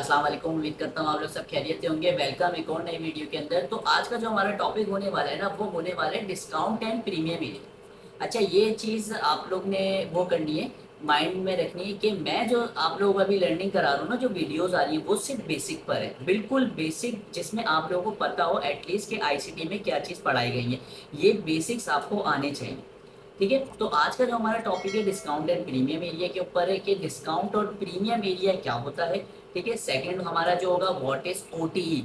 अस्सलाम वालेकुम। उम्मीद करता हूँ आप लोग सब खैरियत से होंगे। वेलकम एक और नई वीडियो के अंदर। तो आज का जो हमारा टॉपिक होने वाला है ना, वो होने वाला है डिस्काउंट एंड प्रीमियम एरिया। अच्छा, ये चीज़ आप लोग ने वो करनी है, माइंड में रखनी है कि मैं जो आप लोगों को अभी लर्निंग करा रहा हूँ ना, जो वीडियोस आ रही हैं वो सिर्फ बेसिक पर है, बिल्कुल बेसिक, जिसमें आप लोगों को पता हो एटलीस्ट कि आईसीटी में क्या चीज़ पढ़ाई गई है। ये बेसिक्स आपको आने चाहिए। ठीक है, तो आज का जो हमारा टॉपिक है डिस्काउंट एंड प्रीमियम एरिया के ऊपर है कि डिस्काउंट और प्रीमियम एरिया क्या होता है। ठीक है, सेकंड हमारा जो होगा what is OTE,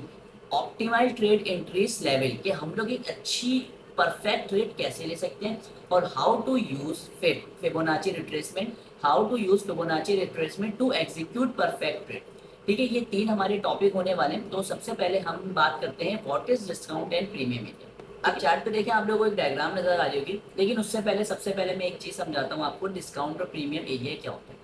optimal trade interest level, कि हम लोग एक अच्छी परफेक्ट रेट कैसे ले सकते हैं, और how to use Fibonacci retracement, how to use Fibonacci retracement to execute perfect rate. ठीक है, ये तीन हमारे टॉपिक होने वाले हैं। तो सबसे पहले हम बात करते हैं what is discount and premium area. आप चार्ट पे देखें, आप लोगों को एक डायग्राम नजर आ रही होगी, लेकिन उससे पहले सबसे पहले मैं एक चीज समझाता हूँ आपको, डिस्काउंट और प्रीमियम एरिया क्या होता है।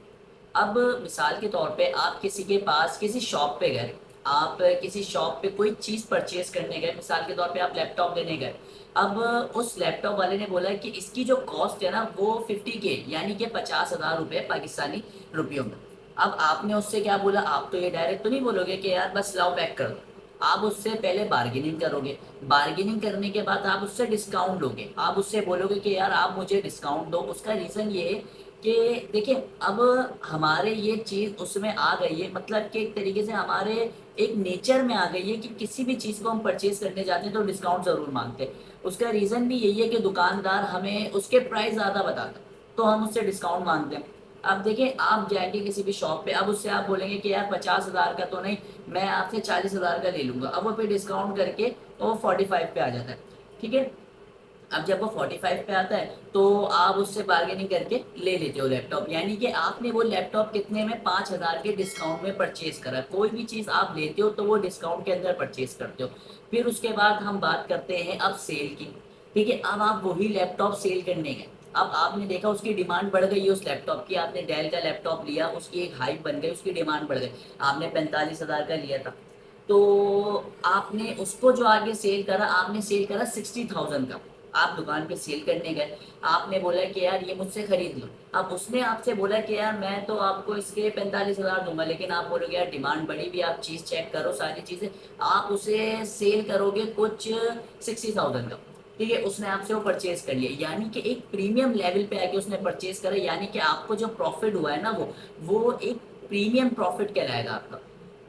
अब मिसाल के तौर पे आप किसी के पास किसी शॉप पे गए, आप किसी शॉप पे कोई चीज़ परचेज करने गए, मिसाल के तौर पे आप लैपटॉप लेने गए। अब उस लैपटॉप वाले ने बोला कि इसकी जो कॉस्ट है ना वो 50K, यानी कि 50,000 रुपये पाकिस्तानी रुपयों में। अब आपने उससे क्या बोला, आप तो ये डायरेक्ट तो नहीं बोलोगे कि यार बस लाओ पैक कर दो। आप उससे पहले बार्गेनिंग करोगे, बार्गेनिंग करने के बाद आप उससे डिस्काउंट लोगे, आप उससे बोलोगे कि यार आप मुझे डिस्काउंट दो। उसका रीज़न ये है कि देखिए, अब हमारे ये चीज़ उसमें आ गई है, मतलब कि एक तरीके से हमारे एक नेचर में आ गई है कि किसी भी चीज़ को हम परचेज करने जाते हैं तो डिस्काउंट ज़रूर मांगते हैं। उसका रीज़न भी यही है कि दुकानदार हमें उसके प्राइस ज़्यादा बताता है, तो हम उससे डिस्काउंट मांगते हैं। अब देखिए, आप जाएंगे किसी भी शॉप पे, अब उससे आप बोलेंगे कि यार 50,000 का तो नहीं, मैं आपसे 40,000 का ले लूँगा। अब वो पे डिस्काउंट करके वो 45 पे आ जाता है। ठीक है, अब जब वो 45 पे आता है तो आप उससे बार्गेनिंग करके ले लेते हो लैपटॉप, यानी कि आपने वो लैपटॉप कितने में, 5,000 के डिस्काउंट में परचेज करा। कोई भी चीज़ आप लेते हो तो वो डिस्काउंट के अंदर परचेज करते हो। फिर उसके बाद हम बात करते हैं अब सेल की। ठीक है, अब आप वही लैपटॉप सेल करने गए। अब आपने देखा उसकी डिमांड बढ़ गई है उस लैपटॉप की, आपने डेल का लैपटॉप लिया, उसकी एक हाइप बन गई, उसकी डिमांड बढ़ गई। आपने 45,000 का लिया था, तो आपने उसको जो आगे सेल करा, आपने सेल करा 60,000 का। आप दुकान पे सेल करने गए, आपने बोला कि यार ये मुझसे खरीद लो। अब उसने आपसे बोला कि यार मैं तो आपको इसके 45,000 दूंगा, लेकिन आप बोलोगे यार डिमांड बढ़ी भी, आप चीज़ चेक करो सारी चीज़ें, आप उसे सेल करोगे कुछ 60,000 का। ठीक है, उसने आपसे वो परचेज कर लिया, यानी कि एक प्रीमियम लेवल पे आके उसने परचेज करा, यानी कि आपको जो प्रॉफिट हुआ है ना, वो एक प्रीमियम प्रॉफिट कहलाएगा आपका।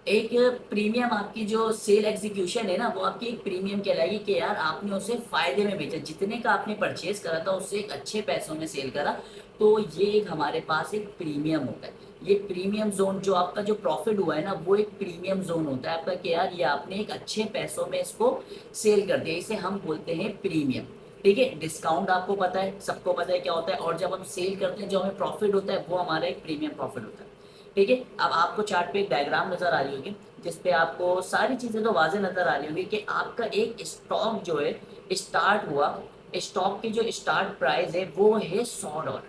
एक प्रीमियम, आपकी जो सेल एग्जीक्यूशन है ना, वो आपकी एक प्रीमियम कहलाएगी कि यार आपने उसे फायदे में बेचा, जितने का आपने परचेज करा था उससे एक अच्छे पैसों में सेल करा। तो ये एक हमारे पास एक प्रीमियम होता है। ये प्रीमियम जोन, जो आपका जो प्रॉफिट हुआ है ना, वो एक प्रीमियम जोन होता है आपका, कि यार ये आपने एक अच्छे पैसों में इसको सेल कर दिया, इसे हम बोलते हैं प्रीमियम। ठीक है, डिस्काउंट आपको पता है, सबको पता है क्या होता है, और जब हम सेल करते हैं जो हमें प्रॉफिट होता है वो हमारा एक प्रीमियम प्रॉफिट होता है। ठीक है, अब आपको चार्ट पे एक डायग्राम नजर आ रही होगी, जिसपे आपको सारी चीजें तो वाजे नजर आ रही होगी कि आपका एक स्टॉक जो है स्टार्ट हुआ, स्टॉक की जो स्टार्ट प्राइस है वो है $100।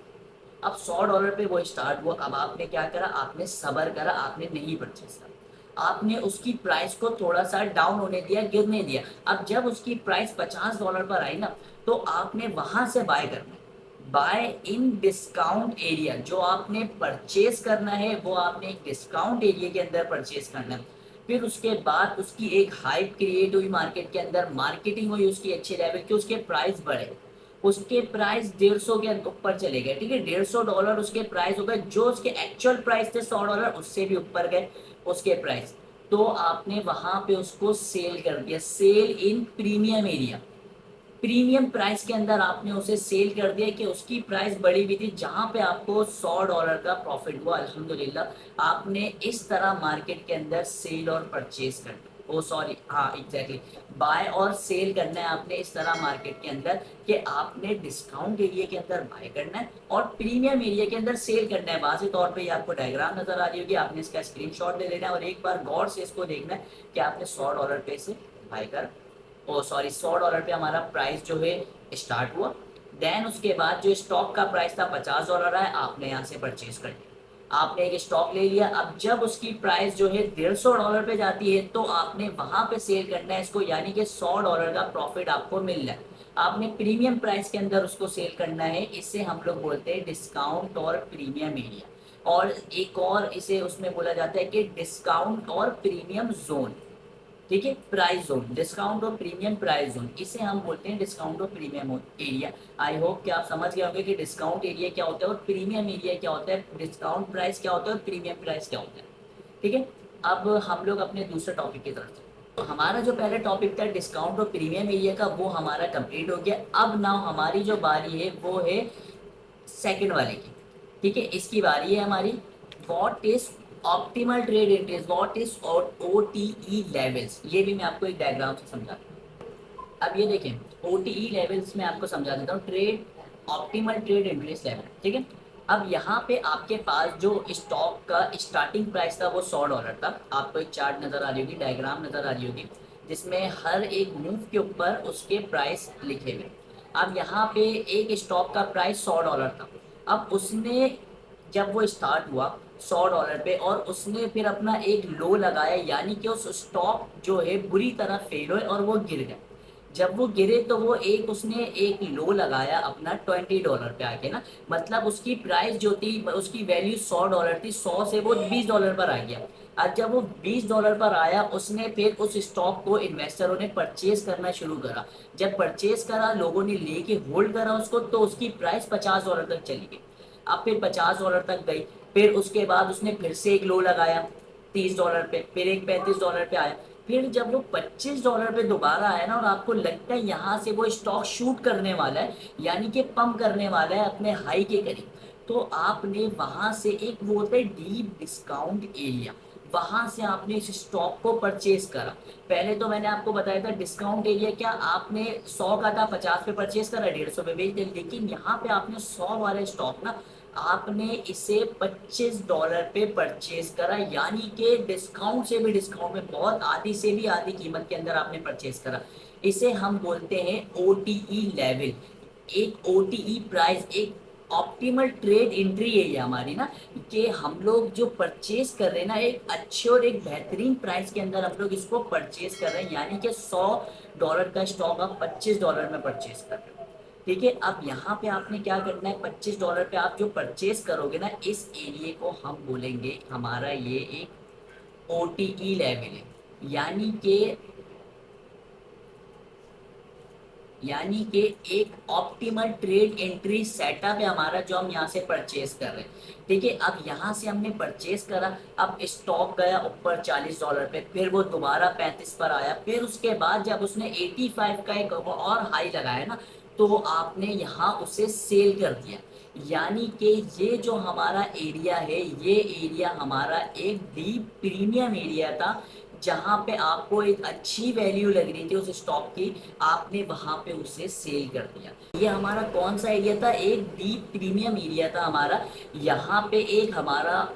अब $100 पे वो स्टार्ट हुआ। अब आपने क्या करा, आपने सबर करा, आपने नहीं परचेज करा, आपने उसकी प्राइस को थोड़ा सा डाउन होने दिया, गिरने दिया। अब जब उसकी प्राइस $50 पर आई ना, तो आपने वहां से बाय करना है, बाय इन डिस्काउंट एरिया। जो आपने परचेज करना है वो आपने एक डिस्काउंट एरिया के अंदर परचेज करना है। फिर उसके बाद उसकी एक हाइप क्रिएट हुई मार्केट के अंदर, मार्केटिंग हुई उसकी अच्छे लेवल की, उसके प्राइस बढ़े, उसके प्राइस 150 के ऊपर चले गए। ठीक है, $150 उसके प्राइस हो गए, जो उसके एक्चुअल प्राइस थे $100 उससे भी ऊपर गए उसके प्राइस। तो आपने वहां पे उसको सेल कर दिया, सेल इन प्रीमियम एरिया। प्रीमियम प्राइस के अंदर आपने उसे सेल कर दिया कि उसकी प्राइस बढ़ी हुई थी, जहां पे आपको $100 का प्रॉफिट हुआ। अल्हम्दुलिल्लाह, आपने इस तरह मार्केट के अंदर सेल और परचेज करना, ओ सॉरी, हाँ एग्जैक्टली, बाय और सेल करना है आपने इस तरह मार्केट के अंदर, कि आपने डिस्काउंट एरिया के अंदर बाय करना है और प्रीमियम एरिया के अंदर सेल करना है। वाज़ेह तौर पे ये आपको डायग्राम नजर आ रही होगी, आपने इसका स्क्रीनशॉट ले लेना है और एक बार गौर से इसको देखना है कि आपने $100 पे से बाय कर, ओ सॉरी, $100 पे हमारा प्राइस जो है स्टार्ट हुआ। देन उसके बाद जो स्टॉक का प्राइस था $50 है, आपने यहाँ से परचेज कर लिया, आपने एक स्टॉक ले लिया। अब जब उसकी प्राइस जो है $150 पे जाती है, तो आपने वहां पे सेल करना है इसको, यानी कि $100 का प्रॉफिट आपको मिल रहा है। आपने प्रीमियम प्राइस के अंदर उसको सेल करना है, इसे हम लोग बोलते हैं डिस्काउंट और प्रीमियम एरिया। और एक और इसे उसमें बोला जाता है कि डिस्काउंट और प्रीमियम जोन। ठीक है, प्राइस जोन, डिस्काउंट और प्रीमियम प्राइस जोन, इसे हम बोलते हैं डिस्काउंट और प्रीमियम एरिया। आई होप कि आप समझ गए होंगे कि डिस्काउंट एरिया क्या होता है और प्रीमियम एरिया क्या होता है, डिस्काउंट प्राइस क्या होता है और प्रीमियम प्राइस क्या होता है। ठीक है, अब हम लोग अपने दूसरे टॉपिक की तरफ चलते हैं। तो हमारा जो पहले टॉपिक था डिस्काउंट और प्रीमियम एरिया का, वो हमारा कंप्लीट हो गया। अब ना हमारी जो बारी है वो है सेकंड वाले की। ठीक है, इसकी बारी है हमारी, what is optimal trade interest, what is OTE levels. ये भी मैं आपको एक डायग्राम से समझाता हूँ। अब ये देखें, OTE लेवल्स में आपको समझा देता हूँ, trade optimal trade interest level. ठीक है, अब यहाँ पे आपके पास जो स्टॉक का स्टार्टिंग प्राइस था वो $100 था। आपको एक चार्ट नजर आ रही होगी, डायग्राम नजर आ रही होगी, जिसमें हर एक मूव के ऊपर उसके प्राइस लिखे हुए। अब यहाँ पे एक स्टॉक का प्राइस $100 था। अब उसने जब वो स्टार्ट हुआ $100 पे, और उसने फिर अपना एक लो लगाया, यानी कि उस स्टॉक जो है बुरी तरह फेल हुए और वो गिर गए। जब वो गिरे तो वो एक उसने एक लो लगाया अपना $20 पे आके ना, मतलब उसकी प्राइस जो थी, उसकी वैल्यू $100 थी, 100 से वो $20 पर आ गया। अब जब वो $20 पर आया, उसने फिर उस स्टॉक को इन्वेस्टरों ने परचेज करना शुरू करा। जब परचेज करा, लोगों ने लेके होल्ड करा उसको, तो उसकी प्राइस $50 तक चली गई। अब फिर $50 तक गई, फिर उसके बाद उसने फिर से एक लो लगाया $30 पे, फिर एक $35 पे आया। फिर जब वो $25 पे दोबारा आया ना, और आपको लगता है यहाँ से वो स्टॉक शूट करने वाला है, यानी कि पंप करने वाला है अपने हाई के करीब, तो आपने वहां से एक, वो होता है डीप डिस्काउंट एरिया, वहां से आपने इस स्टॉक को परचेज करा। पहले तो मैंने आपको बताया था डिस्काउंट एरिया क्या, आपने 100 का था, 50 पे परचेज करा, 150 पे बेच दिया। लेकिन यहाँ पे आपने 100 वाला स्टॉक ना, आपने इसे $25 पे परचेज करा, यानी कि डिस्काउंट से भी डिस्काउंट में, बहुत आधी से भी आधी कीमत के अंदर आपने परचेज करा। इसे हम बोलते हैं OTE लेवल। एक OTE प्राइस, एक ऑप्टिमल ट्रेड एंट्री है ये हमारी ना, कि हम लोग जो परचेज कर रहे हैं ना, एक अच्छे और एक बेहतरीन प्राइस के अंदर हम लोग इसको परचेज कर रहे हैं, यानी कि $100 का स्टॉक आप $25 में परचेज कर रहे हो। ठीक है, अब यहाँ पे आपने क्या करना है, $25 पे आप जो परचेज करोगे ना, इस एरिया को हम बोलेंगे, हमारा ये एक OTE लेवल है, यानी कि यानी कि एक ऑप्टिमल ट्रेड एंट्री सेटअप है हमारा, जो हम यहाँ से परचेज कर रहे हैं। ठीक है, अब यहाँ से हमने परचेज करा, अब स्टॉक गया ऊपर $40 पे, फिर वो दोबारा 35 पर आया, फिर उसके बाद जब उसने 85 का एक और हाई लगाया ना, तो आपने यहाँ उसे सेल कर दिया। यानी कि ये जो हमारा एरिया है, ये एरिया हमारा एक डीप प्रीमियम एरिया था, जहाँ पे आपको एक अच्छी वैल्यू लग रही थी उस स्टॉक की, आपने वहां पे उसे सेल कर दिया। ये हमारा कौन सा एरिया था, एक डीप प्रीमियम एरिया था हमारा। यहाँ पे एक हमारा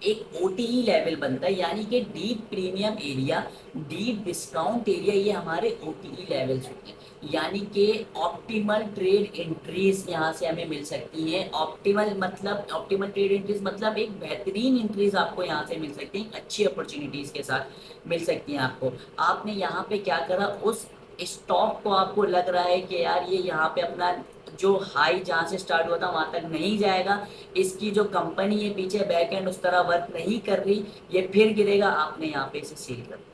एक OTE लेवल बनता है, यानी कि deep premium area, deep discount area, ये हमारे OTE लेवल्स होते हैं। यानी कि ऑप्टिमल ट्रेड एंट्रीज यहाँ से हमें मिल सकती हैं। ऑप्टिमल मतलब, ऑप्टिमल ट्रेड एंट्रीज मतलब एक बेहतरीन एंट्रीज आपको यहाँ से मिल सकती हैं, अच्छी अपॉर्चुनिटीज के साथ मिल सकती हैं आपको। आपने यहाँ पे क्या करा, उस स्टॉक को आपको लग रहा है कि यार ये यहाँ पे अपना जो हाई जहाँ से स्टार्ट हुआ था वहां तक नहीं जाएगा, इसकी जो कंपनी है पीछे बैक एंड उस तरह वर्क नहीं कर रही, ये फिर गिरेगा, आपने यहाँ पे इसे सेल कर दिया।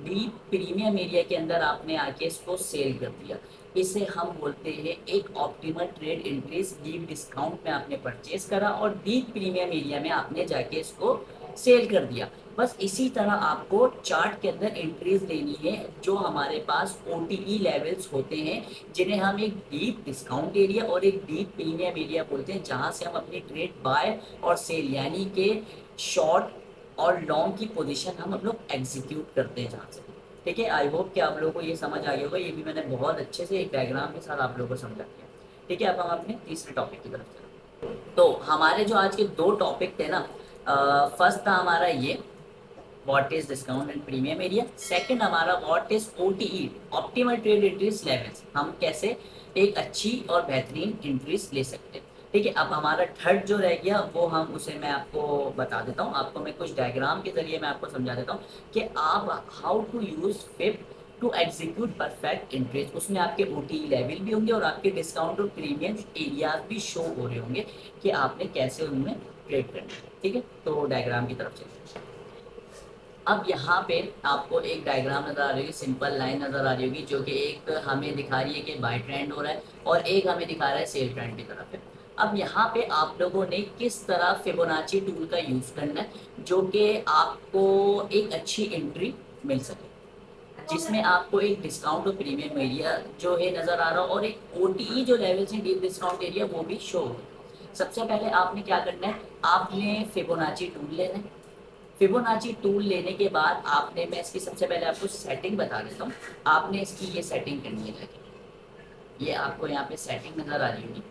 डीप प्रीमियम एरिया के अंदर आपने आके इसको सेल कर दिया। इसे हम बोलते हैं एक optimal trade increase, deep discount में आपने परचेज करा और डीप प्रीमियम एरिया में आपने जाके इसको सेल कर दिया। बस इसी तरह आपको चार्ट के अंदर एंट्रीज लेनी है, जो हमारे पास OTE लेवल्स होते हैं, जिन्हें हम एक डीप डिस्काउंट एरिया और एक डीप प्रीमियम एरिया बोलते हैं, जहां से हम अपनी ट्रेड बाय और सेल, यानी कि शॉर्ट और लॉन्ग की पोजीशन हम लोग एग्जीक्यूट करते हैं जहाँ से। ठीक है, आई होप कि आप लोगों को ये समझ आ गया होगा, ये भी मैंने बहुत अच्छे से एक डायग्राम के साथ आप लोगों को समझा दिया। ठीक है, अब हम अपने तीसरे टॉपिक की तरफ चलते हैं। तो हमारे जो आज के दो टॉपिक थे ना, फर्स्ट था हमारा ये what is discount and premium area, second हमारा what is OTE optimal trade entries levels, हम कैसे एक अच्छी और बेहतरीन इंट्रीज ले सकते हैं। ठीक है, अब हमारा थर्ड जो रह गया वो हम उसे मैं आपको बता देता हूँ, आपको मैं कुछ डायग्राम के जरिए मैं आपको समझा देता हूँ कि आप हाउ टू यूज फिप टू एग्जीक्यूट परफेक्ट इंट्रीज। उसमें आपके OTE लेवल भी होंगे और आपके डिस्काउंट और प्रीमियम एरियाज भी शो हो रहे होंगे कि आपने कैसे उनमें ट्रेड करना है। ठीक है, तो डायग्राम की तरफ चलते हैं। अब यहाँ पे आपको एक डायग्राम नज़र आ रही होगी, सिंपल लाइन नज़र आ रही होगी, जो कि एक हमें दिखा रही है कि बाय ट्रेंड हो रहा है और एक हमें दिखा रहा है सेल ट्रेंड की तरफ है। अब यहाँ पे आप लोगों ने किस तरह फिबोनाची टूल का यूज़ करना है जो कि आपको एक अच्छी एंट्री मिल सके, जिसमें आपको एक डिस्काउंट और प्रीमियम एरिया जो है नज़र आ रहा हो और एक ओटीई जो लेवल्स हैं डीप डिस्काउंट एरिया वो भी शो हो। सबसे पहले आपने क्या करना है, आपने फिबोनाची टूल लेना है। फिबोनाची टूल लेने के बाद आपने, मैं इसकी सबसे पहले आपको सेटिंग बता देता हूँ, आपने इसकी ये सेटिंग करनी है जाके, ये आपको यहाँ पे सेटिंग नज़र आ रही होगी,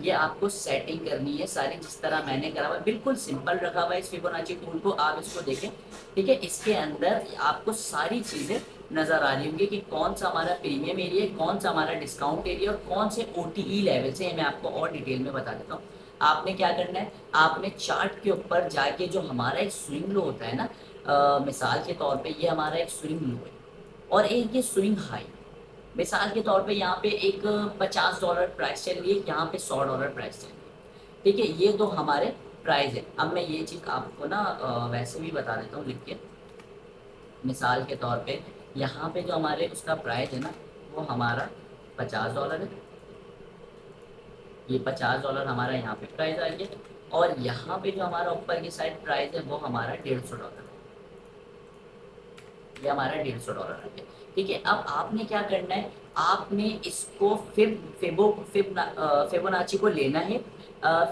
ये आपको सेटिंग करनी है सारी जिस तरह मैंने करा हुआ है, बिल्कुल सिंपल रखा हुआ है इस फिबोनाची टूल को, आप इसको देखें। ठीक है, इसके अंदर आपको सारी चीज़ें नज़र आ रही होंगी कि कौन सा हमारा प्रीमियम एरिया है, कौन सा हमारा डिस्काउंट एरिया और कौन से ओटीई लेवल से, मैं आपको और डिटेल में बता देता हूँ। आपने क्या करना है, आपने चार्ट के ऊपर जाके जो हमारा एक स्विंग लो होता है ना, मिसाल के तौर पे ये हमारा एक स्विंग लो है और एक ये स्विंग हाई, मिसाल के तौर पे यहाँ पे एक $50 प्राइस चल रही है, यहाँ पे $100 प्राइस चल रही है। ठीक है, ये तो हमारे प्राइस है। अब मैं ये चीज़ आपको ना वैसे भी बता देता हूँ लिख के, मिसाल के तौर पे यहाँ पे जो हमारे उसका प्राइस है ना वो हमारा $50 है, ये $50 हमारा यहाँ पे प्राइस आ गया और यहाँ पे जो हमारा ऊपर की साइड प्राइस है वो हमारा $150, ये हमारा $150 आ गया। ठीक है, अब आपने क्या करना है, आपने इसको फिबोनाची को लेना है,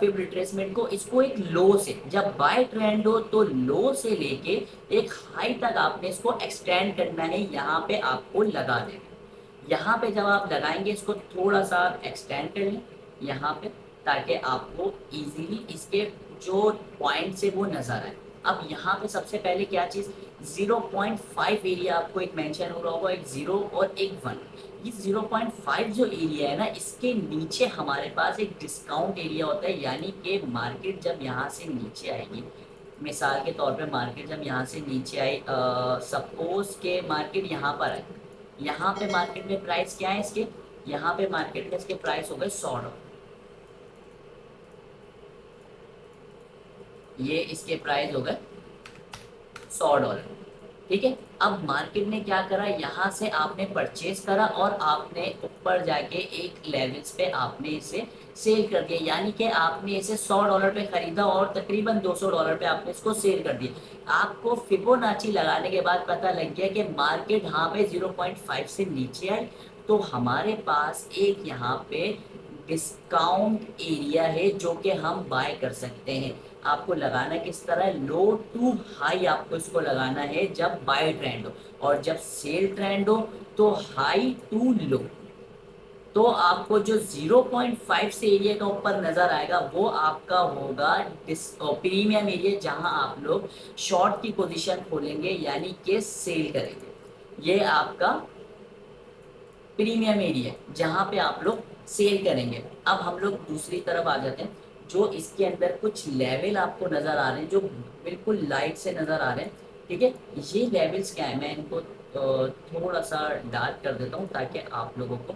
फिब रिट्रेसमेंट को, इसको एक लो से, जब बाय ट्रेंड हो तो लो से लेके एक हाई तक आपने इसको एक्सटेंड करना है, यहाँ पे आपको लगा देना। यहाँ पे जब आप लगाएंगे इसको थोड़ा सा एक्सटेंड कर लें यहाँ पे, ताकि आपको इजीली इसके जो पॉइंट है वो नज़र आए। अब यहाँ पे सबसे पहले क्या चीज़, 0.5 एरिया आपको एक मेंशन हो रहा होगा, एक 0 और एक 1। ये 0.5 जो एरिया है ना, इसके नीचे हमारे पास एक डिस्काउंट एरिया होता है, यानी कि मार्केट जब यहाँ से नीचे आएगी, मिसाल के तौर पे मार्केट जब यहाँ से नीचे आई, सपोज के मार्केट यहाँ पर आए, यहाँ पे मार्केट में प्राइस क्या है इसके, यहाँ पे मार्केट में इसके प्राइस हो गए $100, ये इसके प्राइस हो गए $100। ठीक है, अब मार्केट ने क्या करा, यहाँ से आपने परचेज करा और आपने ऊपर जाके एक लेवल्स पे आपने इसे सेल कर दिया, यानी कि आपने इसे $100 पे खरीदा और तकरीबन $200 पे आपने इसको सेल कर दिया। आपको फिबोनाची लगाने के बाद पता लग गया कि मार्केट यहाँ पे 0.5 से नीचे आई, तो हमारे पास एक यहाँ पे डिस्काउंट एरिया है जो कि हम बाय कर सकते हैं। आपको लगाना किस तरह, लो टू हाई आपको इसको लगाना है जब बाय ट्रेंड हो, और जब सेल ट्रेंड हो तो हाई टू लो। तो आपको जो 0.5 से एरिया का ऊपर नजर आएगा वो आपका होगा प्रीमियम एरिया, जहां आप लोग शॉर्ट की पोजीशन खोलेंगे यानी कि सेल करेंगे। ये आपका प्रीमियम एरिया जहां पे आप लोग सेल करेंगे। अब हम लोग दूसरी तरफ आ जाते हैं, जो इसके अंदर कुछ लेवल आपको नज़र आ रहे हैं जो बिल्कुल लाइट से नज़र आ रहे हैं। ठीक है, ये लेवल्स क्या है, मैं इनको थोड़ा सा डार्क कर देता हूँ ताकि आप लोगों को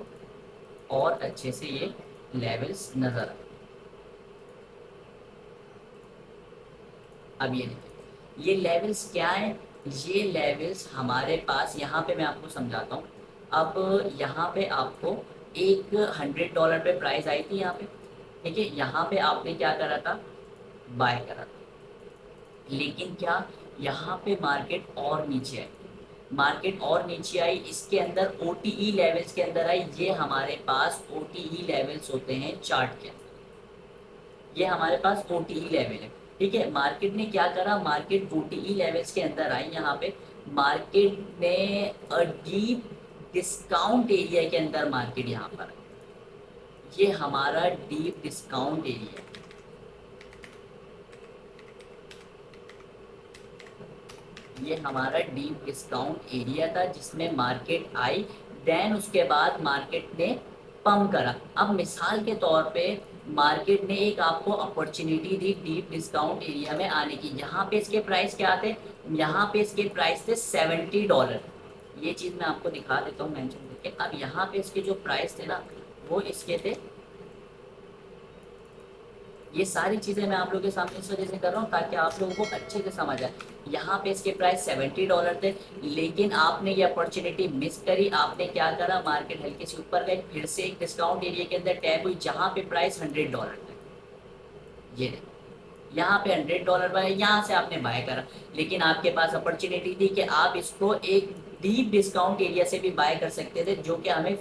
और अच्छे से ये लेवल्स नज़र आए। अब ये देखिए ये लेवल्स क्या है, ये लेवल्स हमारे पास, यहाँ पे मैं आपको समझाता हूँ। अब यहाँ पे आपको एक $100 पे प्राइस आई थी यहाँ पे। ठीक है, यहाँ पे आपने क्या करा था, बाय करा था, लेकिन क्या यहाँ पे मार्केट और नीचे आई, मार्केट और नीचे आई, इसके अंदर ओटीई लेवल्स के अंदर आई। ये हमारे पास ओटीई लेवल्स होते हैं चार्ट के अंदर, ये हमारे पास ओटीई लेवल है। ठीक है, मार्केट ने क्या करा, मार्केट ओटीई लेवल्स के अंदर आई, यहाँ पे मार्केट ने डीप डिस्काउंट एरिया के अंदर मार्केट यहाँ पर आई। ये हमारा डीप डिस्काउंट एरिया है, ये हमारा डीप डिस्काउंट एरिया था जिसमें मार्केट आई। देन उसके बाद मार्केट ने पंप करा। अब मिसाल के तौर पे मार्केट ने एक आपको अपॉर्चुनिटी दी डीप डिस्काउंट एरिया में आने की। यहाँ पे इसके प्राइस क्या थे, यहाँ पे इसके प्राइस थे $70। ये चीज़ मैं आपको दिखा देता हूँ मेंशन करके। अब यहाँ पे इसके जो प्राइस थे ना वो इसके थे ये सारी चीज़ें मैं आप लोगों के सामने इस वजह से कर रहा हूँ ताकि आप लोगों को अच्छे से समझ आए। यहाँ पे इसके प्राइस $70 थे, लेकिन आपने ये अपॉर्चुनिटी मिस करी। आपने क्या करा, मार्केट हल्की सी ऊपर गई, फिर से एक डिस्काउंट एरिया के अंदर टैप हुई जहाँ पे प्राइस $100 था। ये देखो, यहाँ पे $100 पर है, यहाँ से आपने बाय करा, लेकिन आपके पास अपॉर्चुनिटी थी कि आप इसको एक डीप डिस्काउंट एरिया से भी बाय कर सकते थे, जो कि हमें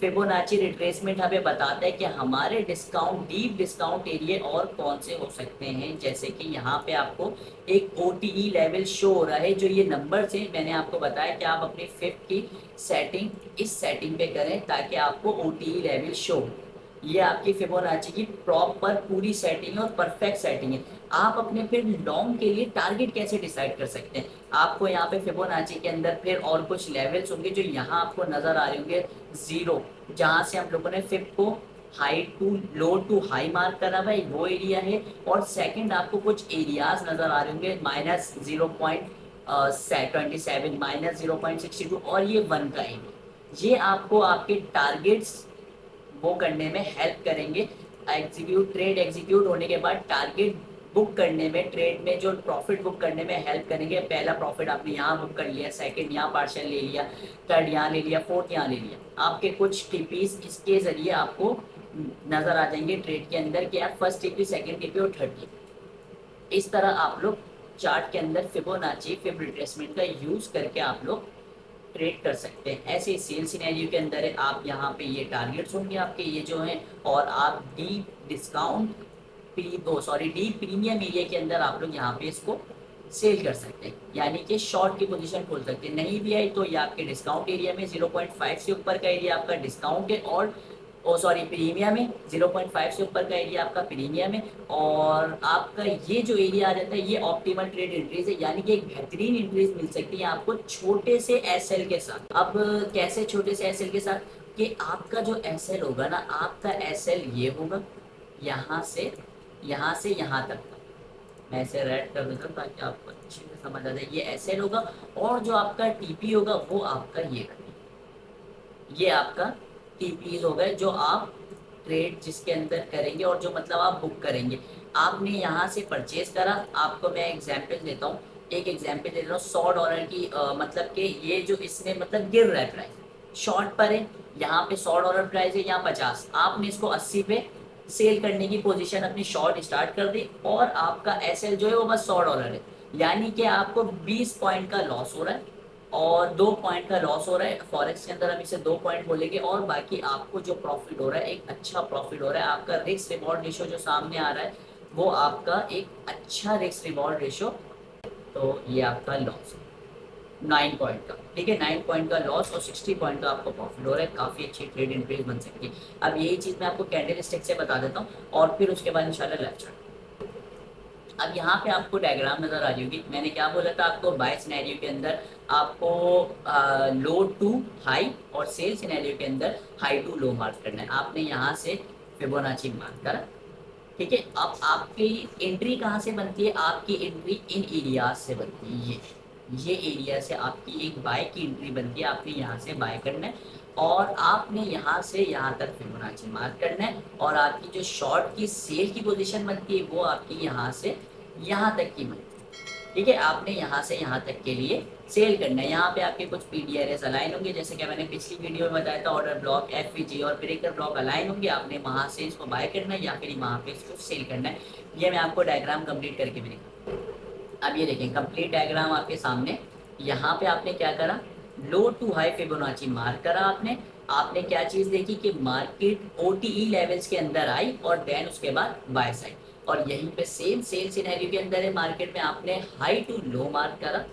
फिबोनाची रिट्रेसमेंट हमें बताता है कि हमारे डिस्काउंट डीप डिस्काउंट एरिया और कौन से हो सकते हैं। जैसे कि यहाँ पे आपको एक OTE लेवल शो हो रहा है, जो ये नंबर से मैंने आपको बताया कि आप अपनी फिब की सेटिंग इस सेटिंग पे करें ताकि आपको OTE लेवल शो हो। ये आपकी फिबोनाची की प्रॉपर पूरी सेटिंग है और परफेक्ट सेटिंग है। आप अपने फिर लॉन्ग के लिए टारगेट कैसे डिसाइड कर सकते हैं। आपको यहाँ पे फिबोनाची के अंदर फिर और कुछ लेवल्स होंगे जो यहाँ आपको नजर आ रहे होंगे, जीरो, जहाँ से हम लोगों ने फिब को high to low to high mark करा हुआ है, वो एरिया है। और सेकंड आपको कुछ एरियाज नजर आ रहे होंगे, -0.27, -0.62 और ये 1 का एरिया। ये आपको आपके टारगेट्स वो करने में हेल्प करेंगे। ट्रेड एग्जीक्यूट होने के बाद टारगेट बुक करने में, ट्रेड में जो प्रॉफिट बुक करने में हेल्प करेंगे। पहला प्रॉफिट आपने यहाँ बुक कर लिया, सेकंड यहाँ पार्शियल ले लिया, थर्ड यहाँ ले लिया, फोर्थ यहाँ ले लिया। आपके कुछ टीपीस इसके जरिए आपको नजर आ जाएंगे ट्रेड के अंदर कि आप फर्स्ट टीपी, सेकंड टीपी और थर्ड टीपी। इस तरह आप लोग चार्ट के अंदर फिबोनाची फिब रिट्रेसमेंट का यूज करके आप लोग ट्रेड कर सकते हैं। ऐसे सेल सिनेरियो के अंदर है, आप यहाँ पे ये टारगेट्स होंगे आपके ये जो हैं, और आप deep discount deep premium area के अंदर आप लोग यहाँ पे इसको सेल कर सकते हैं, यानी कि शॉर्ट की पोजीशन खोल सकते हैं। नहीं भी आई तो ये आपके डिस्काउंट एरिया में 0.5 से ऊपर का एरिया आपका डिस्काउंट है, और प्रीमियम है। 0.5 से ऊपर का एरिया आपका प्रीमियम है, और आपका ये जो एरिया आ जाता है ये ऑप्टिमल ट्रेड इंट्रीज है, यानी कि एक बेहतरीन इंट्रीज मिल सकती है आपको छोटे से एसएल के साथ। अब कैसे छोटे से एसएल के साथ, कि आपका जो एसएल होगा ना, आपका एसएल ये होगा यहाँ से यहाँ तक का। मैं इसे रेड कर देता हूँ ताकि आपको अच्छे से समझ आ जाए। ये एसएल होगा, और जो आपका टीपी होगा वो आपका ये आपका टीपीज हो गए, जो आप ट्रेड जिसके अंदर करेंगे और जो मतलब आप बुक करेंगे। आपने यहाँ से परचेज करा, आपको मैं एग्जांपल देता हूँ, एक एग्जांपल दे रहा हूँ $100 की, मतलब कि ये जो इसमें मतलब गिर रहा है प्राइस, शॉर्ट पर है, यहाँ पे $100 प्राइस है, यहाँ 50, आपने इसको 80 पे सेल करने की पोजीशन अपनी शॉर्ट स्टार्ट कर दी, और आपका एसएल जो है वो बस $100 है, यानी कि आपको 20 पॉइंट का लॉस हो रहा है और 2 पॉइंट का लॉस हो रहा है। फॉरेक्स के अंदर हम इसे 2 पॉइंट बोलेंगे, और बाकी आपको जो प्रॉफिट हो रहा है एक अच्छा प्रॉफिट हो रहा है। आपका रिस्क रिवॉर्ड रेशो जो सामने आ रहा है वो आपका एक अच्छा रिस्क रिवॉर्ड रेशो। तो ये आपका लॉस 9 पॉइंट का, ठीक है, 9 पॉइंट का लॉस और 60 पॉइंट का आपको प्रॉफिट हो रहा है। काफ़ी अच्छी ट्रेड इंट्रीज बन सकती है। अब यही चीज़ मैं आपको कैंडल स्टिक से बता देता हूँ, और फिर उसके बाद इंशाल्लाह लेफ्ट चार्ट। अब यहाँ पे आपको डायग्राम नजर आ रही होगी, मैंने क्या बोला था आपको, बाय सिनेरियो के अंदर आपको लो टू हाई और सेल सिनेरियो के अंदर हाई टू लो मार्क करना है। आपने यहाँ से फिबोनाची मार्क करा, ठीक है। अब आपकी एंट्री कहाँ से बनती है, आपकी एंट्री इन एरियाज से बनती है। ये एरिया से आपकी एक बाय की एंट्री बनती है, आपने यहाँ से बाय करना है, और आपने यहाँ से यहाँ तक फिबोनाची मार्क करना है, और आपकी जो शॉर्ट की सेल की पोजीशन बनती है वो आपकी यहाँ से यहाँ तक की बनती है, ठीक है। आपने यहाँ से यहाँ तक के लिए सेल करना है। यहाँ पे आपके कुछ PDRS अलाइन होंगे, जैसे कि मैंने पिछली वीडियो में बताया था, ऑर्डर ब्लॉक, FVG और ब्रेकर ब्लॉक अलाइन होंगे। आपने वहाँ से इसको बाय करना है या फिर वहाँ पे इसको सेल करना है। ये मैं आपको डायग्राम कंप्लीट करके भी दिखा। अब ये देखें कंप्लीट डायग्राम आपके सामने। यहाँ पे आपने क्या करा, लो टू हाई फिबोनाची मार्क करा। आपने क्या चीज़ देखी कि मार्केट OTE लेवल्स के अंदर आई, और देन उसके बाद बाय साइड, और यहीं पे सेम सेल सिनेरियो के अंदर है, मार्केट में आपने हाई टू लो मार्क करा।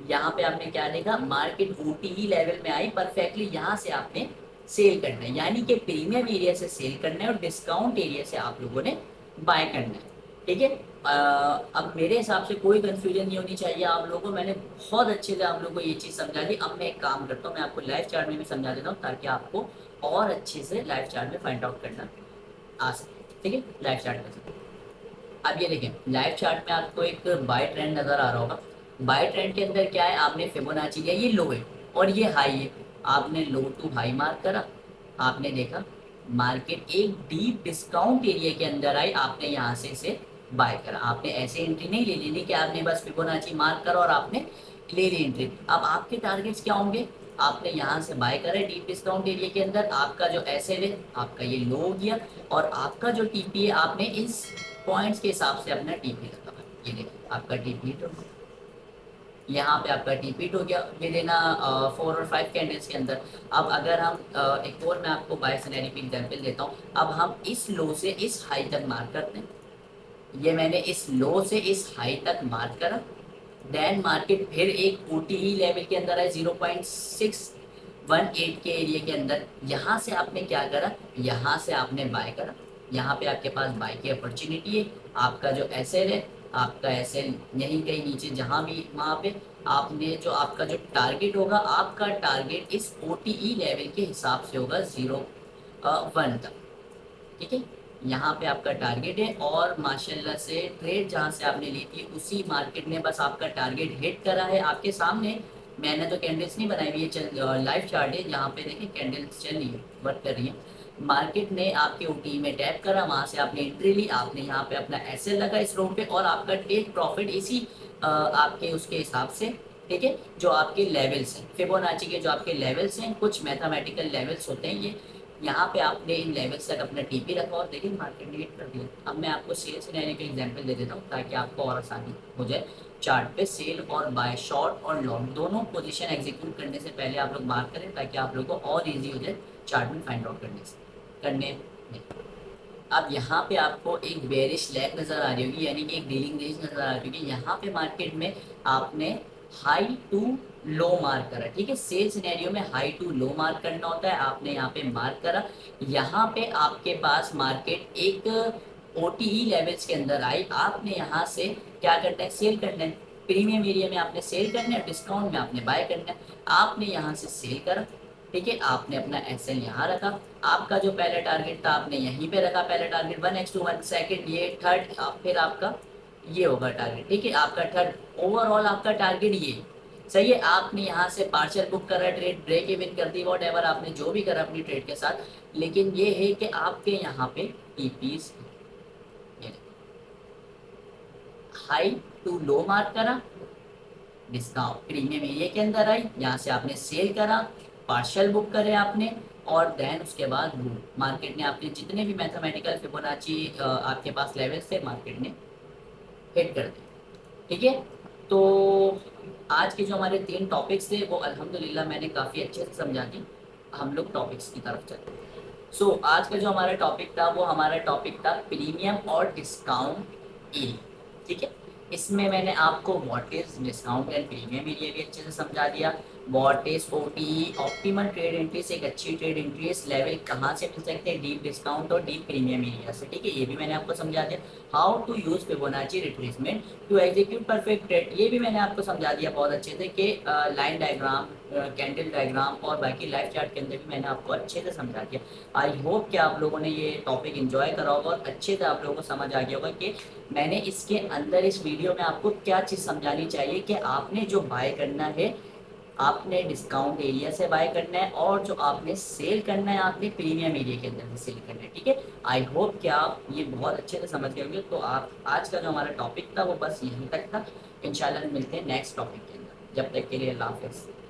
यहाँ पे आपने क्या देखा, मार्केट OTE लेवल में आई परफेक्टली, यहाँ से आपने सेल करना है, यानी कि प्रीमियम एरिया से सेल करना है और डिस्काउंट एरिया से आप लोगों ने बाय करना है, ठीक है। अब मेरे हिसाब से कोई कंफ्यूजन नहीं होनी चाहिए आप लोगों को। मैंने बहुत अच्छे से आप लोगों को ये चीज़ समझा दी। अब मैं एक काम करता हूँ, मैं आपको लाइव चार्ट में भी समझा देता हूँ ताकि आपको और अच्छे से लाइव चार्ट में फाइंड आउट करना आ सके, ठीक है। लाइव चार्ट में अब ये देखें, लाइव चार्ट में आपको एक बाय ट्रेंड नजर आ रहा होगा। बाय ट्रेंड के अंदर क्या है, आपने फिबोनाची लिया, ये लो है और ये हाई है, आपने लो टू हाई मार्क करा, आपने देखा मार्केट एक डीप डिस्काउंट एरिया के अंदर आई, आपने यहाँ से इसे बाय करा। आपने ऐसे एंट्री नहीं ले लेनी कि आपने बस फिबोनाची मार्क करा और आपने ले ली एंट्री। अब आपके टारगेट्स क्या होंगे, आपने यहाँ से बाय करा है डीप डिस्काउंट एरिया के अंदर, आपका जो एसएल है आपका ये लो हो गया, और आपका जो टीपी है आपने इस पॉइंट्स के हिसाब से अपना टीपी रखा है। ये देखिए आपका टीपी तो यहाँ पे आपका टीपीट हो गया विद इन 4 और 5 कैंडल्स के अंदर। अब अगर हम एक और मैं आपको बाय सिनेरियो की एग्जांपल देता हूँ। अब हम इस लो से इस हाई तक मार्क करते हैं, ये मैंने इस लो से इस हाई तक मार्क करा। देन मार्केट फिर एक ओटीई लेवल के अंदर है 0.618 के एरिया के अंदर। यहाँ से आपने क्या करा, यहाँ से आपने बाय करा, यहाँ पे आपके पास बाय की अपॉर्चुनिटी है। आपका जो एसएल है, आपका एसएल यहीं कहीं नीचे जहाँ भी वहाँ पे आपने जो आपका जो टारगेट होगा, आपका टारगेट इस ओटीई लेवल के हिसाब से होगा 0.1 तक। ठीक है, यहाँ पे आपका टारगेट है, और माशाल्लाह से ट्रेड जहाँ से आपने ली थी उसी मार्केट ने बस आपका टारगेट हिट करा है आपके सामने। मैंने तो कैंडल्स नहीं बनाई हुई है, चल लाइव चार्ट है जहाँ पे देखिए कैंडल्स चल रही है, वर्क कर रही है। मार्केट ने आपके ओटी में टैप करा, वहाँ से आपने एंट्री ली, आपने यहाँ पे अपना एसएल लगा इस रोड पे, और आपका टेक प्रॉफिट इसी आपके उसके हिसाब से, ठीक है, जो आपके लेवल्स हैं फिबोनाची के, जो आपके लेवल्स हैं, कुछ मैथमेटिकल लेवल्स होते हैं ये। यहाँ पे आपने इन लेवल्स तक अपना टीपी रखा और देखिए मार्केट ने हिट कर दिया। अब मैं आपको सेल सिनेरियो का एग्जांपल दे देता हूँ ताकि आपको और आसानी हो जाए। चार्ट पे सेल और बाय, शॉर्ट और लॉन्ग दोनों पोजीशन एग्जीक्यूट करने से पहले आप लोग मार्क करें ताकि आप लोगों को और इजी हो जाए चार्ट में फाइंड आउट करने में। अब यहाँ पे आपको एक बेरिश लैग नज़र आ रही होगी, यानी कि एक डीलिंग रेंज नज़र आ रही होगी। यहाँ पे मार्केट में आपने हाई टू लो मार्क करा, ठीक है, सेल सिनेरियो में हाई टू लो मार्क करना होता है। आपने यहाँ पे मार्क करा, यहाँ पे आपके पास मार्केट एक ओटीई लेवल्स के अंदर आई, आपने यहाँ से क्या करना है, सेल करना है। प्रीमियम एरिया में आपने सेल करना है, डिस्काउंट में आपने बाय करना है। आपने यहाँ से सेल करा, ठीक है, आपने अपना एसएल यहाँ रखा, आपका जो पहला टारगेट था आपने यहीं पे रखा, पहला टारगेट 1x1 सेकंड, ये थर्ड, फिर आपका ये होगा टारगेट, ठीक है, आपका थर्ड। ओवरऑल आपका टारगेट ये सही है। आपने यहाँ से पार्शियल बुक करा, ट्रेड ब्रेक इवन कर दी, वॉट एवर आपने जो भी करा अपनी ट्रेड के साथ, लेकिन ये है कि आपके यहाँ पे TPs high to low mark करा, डिस्काउंट प्रीमियम एरिया के अंदर आई, यहाँ से आपने सेल करा, पार्शियल बुक करे आपने, और देन उसके बाद मार्केट ने आपने जितने भी मैथमेटिकल फिबोनाची आपके पास लेवल्स थे मार्केट ने हिट कर दिए। ठीक है, तो आज के जो हमारे 3 टॉपिक्स थे वो अल्हम्दुलिल्लाह मैंने काफ़ी अच्छे से समझा दी। हम लोग टॉपिक्स की तरफ चलते हैं। सो आज का जो हमारा टॉपिक था वो हमारा टॉपिक था प्रीमियम और डिस्काउंट एरिया। ठीक है, इसमें मैंने आपको what is discount and premium area भी अच्छे से समझा दिया। What is OT optimal trade entry से एक अच्छी ट्रेड एंट्री इस लेवल कहाँ से मिल सकते हैं, डीप डिस्काउंट और डीप प्रीमियम एरिया से। ठीक है, ये भी मैंने आपको समझा दिया। How to use Fibonacci retracement to execute perfect trade, ये भी मैंने आपको समझा दिया बहुत अच्छे से कि लाइन डायग्राम, कैंडल डायग्राम और बाकी लाइव चार्ट के अंदर भी मैंने आपको अच्छे से समझा दिया। आई होप कि आप लोगों ने ये टॉपिक एंजॉय करा होगा और अच्छे से आप लोगों को समझ आ गया होगा कि मैंने इसके अंदर इस वीडियो में आपको क्या चीज़ समझानी चाहिए कि आपने जो बाय करना है आपने डिस्काउंट एरिया से बाय करना है, और जो आपने सेल करना है आपने प्रीमियम एरिया के अंदर से सेल करना है। ठीक है, आई होप कि आप ये बहुत अच्छे से समझ गए होंगे। तो आप आज का जो हमारा टॉपिक था वो बस यहीं तक था। इंशाल्लाह मिलते हैं नेक्स्ट टॉपिक के अंदर, जब तक के लिए अल्लाह हाफ़िज़।